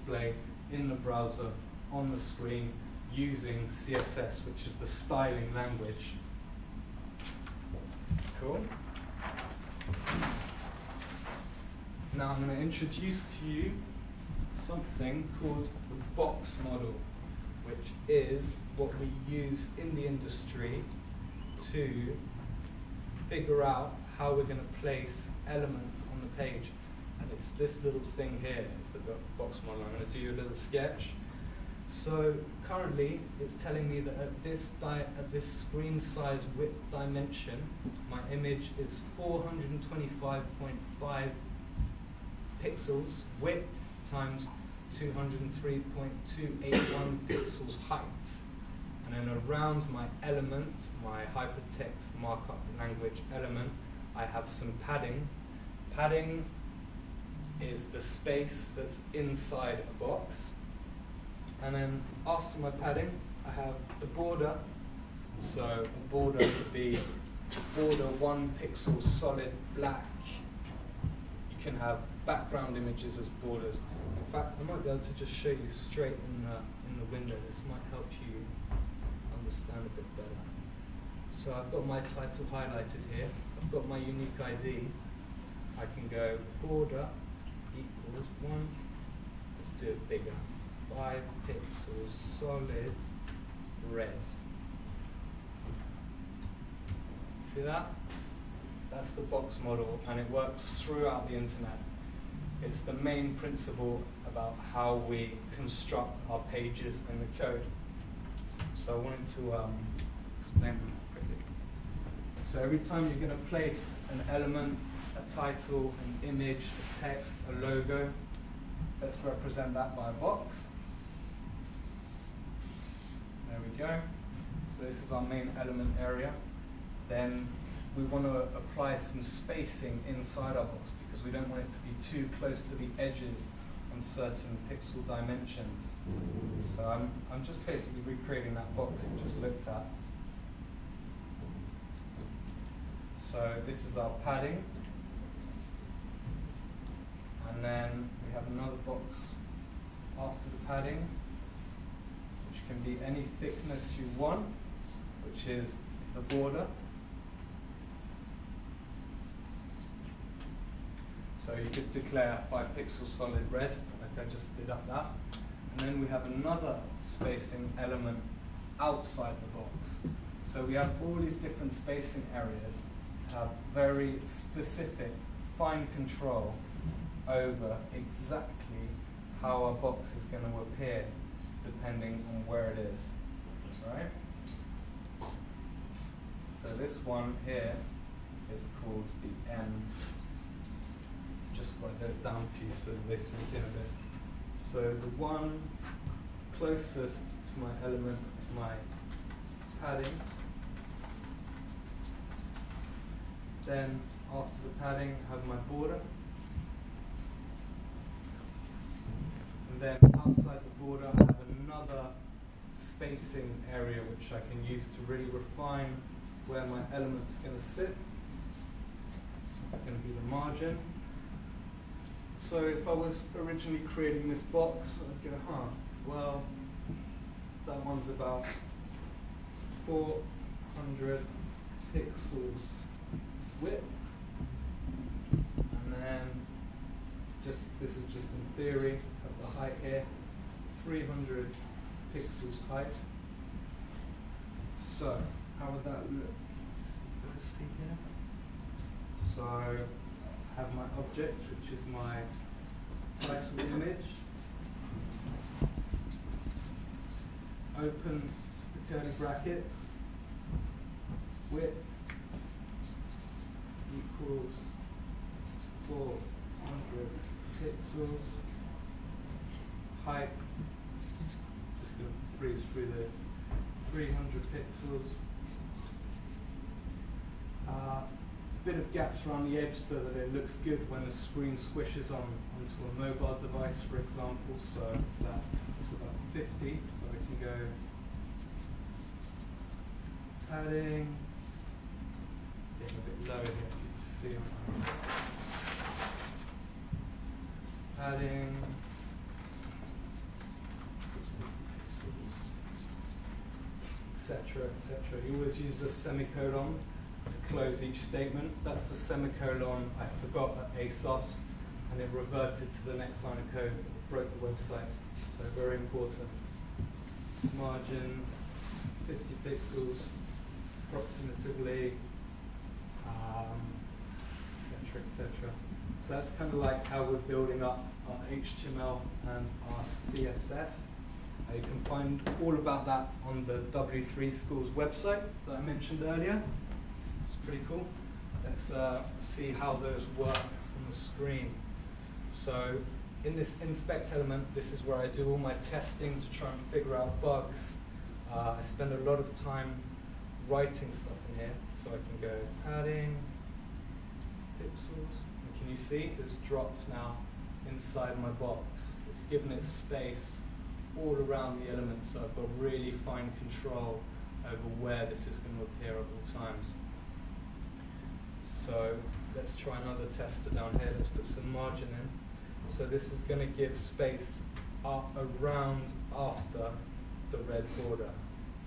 display in the browser on the screen using CSS, which is the styling language. Cool. Now I'm going to introduce to you something called the box model, which is what we use in the industry to figure out how we're going to place elements on the page. And it's this little thing here, it's the box model. I'm going to do you a little sketch. So currently it's telling me that at this screen size width dimension, my image is 425.5 pixels width times 203.281 pixels height. And then around my element, my hypertext markup language element, I have some padding. Padding is the space that's inside a box. And then after my padding, I have the border. So a border would be border 1 pixel solid black. You can have background images as borders. In fact, I might be able to just show you straight in the window. This might help you understand a bit better. So I've got my title highlighted here. I've got my unique ID. I can go border equals 1. Let's do it bigger. 5 pixels solid red. See that? That's the box model, and it works throughout the internet. It's the main principle about how we construct our pages in the code. So I wanted to explain that quickly. So every time you're going to place an element, a title, an image, a text, a logo, let's represent that by a box. There we go. So this is our main element area. Then we want to apply some spacing inside our box because we don't want it to be too close to the edges on certain pixel dimensions. So I'm just basically recreating that box we just looked at. So this is our padding. And then we have another box after the padding, which can be any thickness you want, which is the border. So you could declare 5 pixels solid red, like I just did up that. And then we have another spacing element outside the box. So we have all these different spacing areas to have very specific, fine control over exactly how our box is going to appear depending on where it is. Right? So this one here is called the M. Just write those down for you so they sink in a bit. So the one closest to my element is my padding. Then after the padding, I have my border. And then outside the border, I have another spacing area which I can use to really refine where my element's going to sit. It's going to be the margin. So if I was originally creating this box, I'd go, well, that one's about 400 pixels width. And then, this is just in theory, have the height here, 300 pixels height. So, how would that look? Let's see here. So, I have my object, which is my title image. Open the curly brackets. Width equals 400 pixels. Height, just going to breeze through this, 300 pixels. Bit of gaps around the edge so that it looks good when the screen squishes onto a mobile device, for example. So it's about 50. So we can go padding, getting a bit lower here, you can see it. Padding, etc., etc. You always use the semicolon to close each statement. That's the semicolon I forgot at ASOS, and it reverted to the next line of code, broke the website. So very important. Margin 50 pixels, approximately, etc., etc. So that's kind of like how we're building up our HTML and our CSS. You can find all about that on the W3 Schools website that I mentioned earlier. It's pretty cool. Let's see how those work on the screen. So in this inspect element, this is where I do all my testing to try and figure out bugs. I spend a lot of time writing stuff in here, so I can go padding, pixels, and can you see it's dropped now inside my box. It's given it space all around the element, so I've got really fine control over where this is going to appear at all times. So let's try another tester down here. Let's put some margin in. So this is going to give space around after the red border.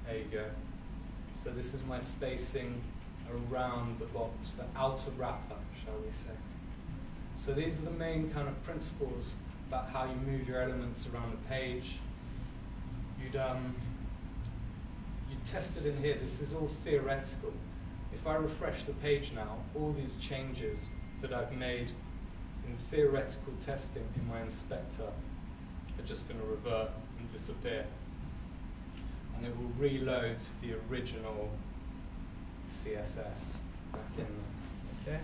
There you go. So this is my spacing around the box, the outer wrapper, shall we say. So these are the main kind of principles about how you move your elements around the page. You test it in here. This is all theoretical. If I refresh the page now, all these changes that I've made in theoretical testing in my inspector are just going to revert and disappear. And it will reload the original CSS back in there. Okay?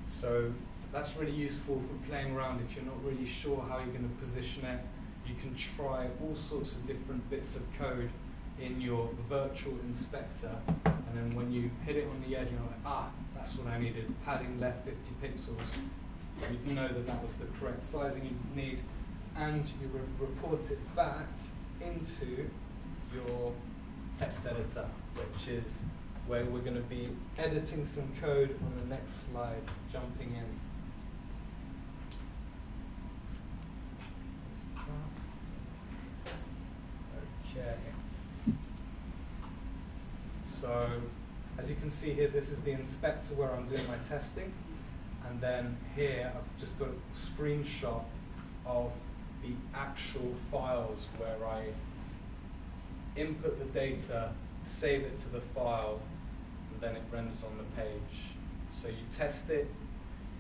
So that's really useful for playing around. If you're not really sure how you're going to position it, you can try all sorts of different bits of code in your virtual inspector, and then when you hit it on the edge, you're like, ah, that's what I needed, padding left 50 pixels. You know that that was the correct sizing you need, and you report it back into your text editor, which is where we're going to be editing some code on the next slide, jumping in. Okay. So, as you can see here, this is the inspector where I'm doing my testing. And then here, I've just got a screenshot of the actual files where I input the data, save it to the file, and then it renders on the page. So you test it,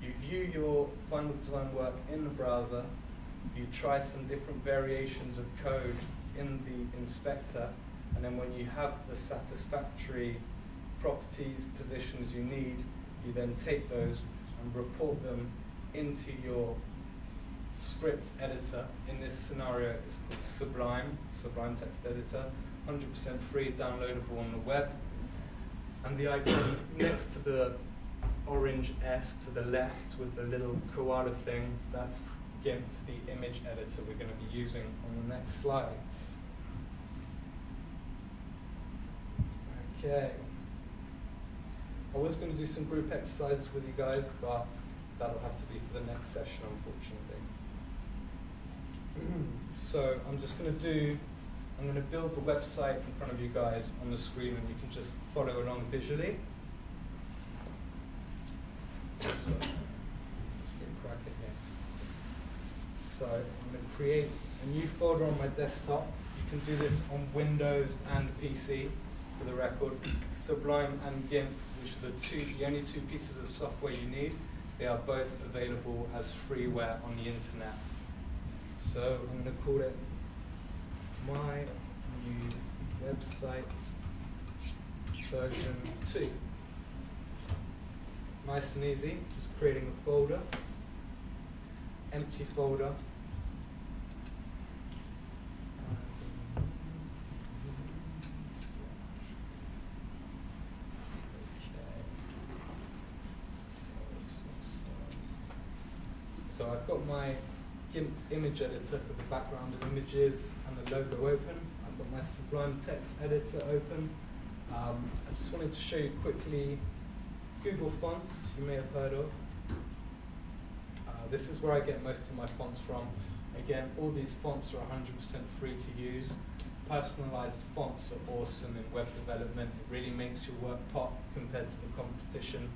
you view your final design work in the browser, you try some different variations of code in the inspector, and then when you have the satisfactory properties, positions you need, you then take those and report them into your script editor. In this scenario, it's called Sublime Text Editor, 100% free, downloadable on the web. And the icon next to the orange S to the left with the little koala thing, that's GIMP, the image editor we're going to be using on the next slides. Okay. I was going to do some group exercises with you guys, but that'll have to be for the next session, unfortunately. So I'm just going to build the website in front of you guys on the screen, and you can just follow along visually. So let's get cracking here. So I'm going to create a new folder on my desktop. You can do this on Windows and PC, for the record. Sublime and GIMP, which are the only two pieces of software you need. They are both available as freeware on the internet. So I'm going to call it My New Website version 2. Nice and easy, just creating a folder, empty folder. So I've got my GIMP image editor for the background of images and the logo open. I've got my Sublime Text Editor open. I just wanted to show you quickly Google Fonts, you may have heard of. This is where I get most of my fonts from. Again, all these fonts are 100% free to use. personalized fonts are awesome in web development. It really makes your work pop compared to the competition.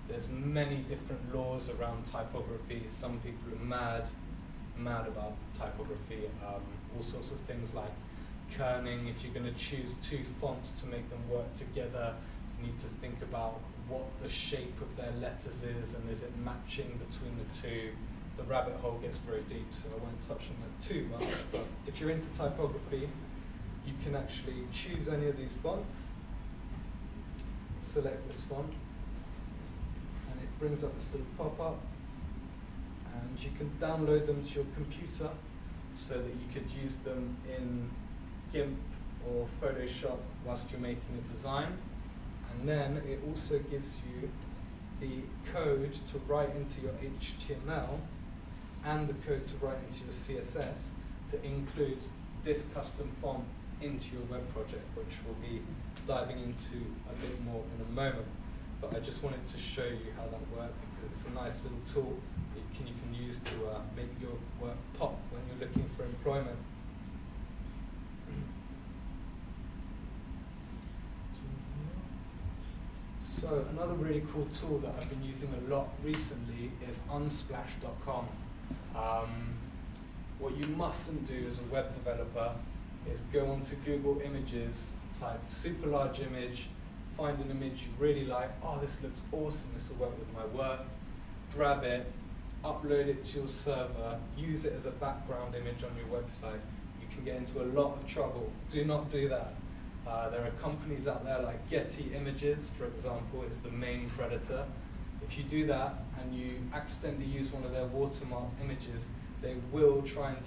There's many different laws around typography. Some people are mad about typography. All sorts of things like kerning. If you're going to choose two fonts to make them work together, you need to think about what the shape of their letters is, and is it matching between the two. The rabbit hole gets very deep, so I won't touch on that too much. But if you're into typography, you can actually choose any of these fonts, select this font, and it brings up this little pop-up, and you can download them to your computer so that you could use them in GIMP or Photoshop whilst you're making a design. And then it also gives you the code to write into your HTML and the code to write into your CSS to include this custom font into your web project, which we'll be diving into a bit more in a moment. But I just wanted to show you how that works, because it's a nice little tool that you can use to make your work pop when you're looking for employment. So another really cool tool that I've been using a lot recently is unsplash.com. What you mustn't do as a web developer is go onto Google Images, type super large image, find an image you really like. Oh, this looks awesome, this will work with my work. Grab it, upload it to your server, use it as a background image on your website. You can get into a lot of trouble. Do not do that. There are companies out there like Getty Images, for example, is the main predator. If you do that and you accidentally use one of their watermarked images, they will try and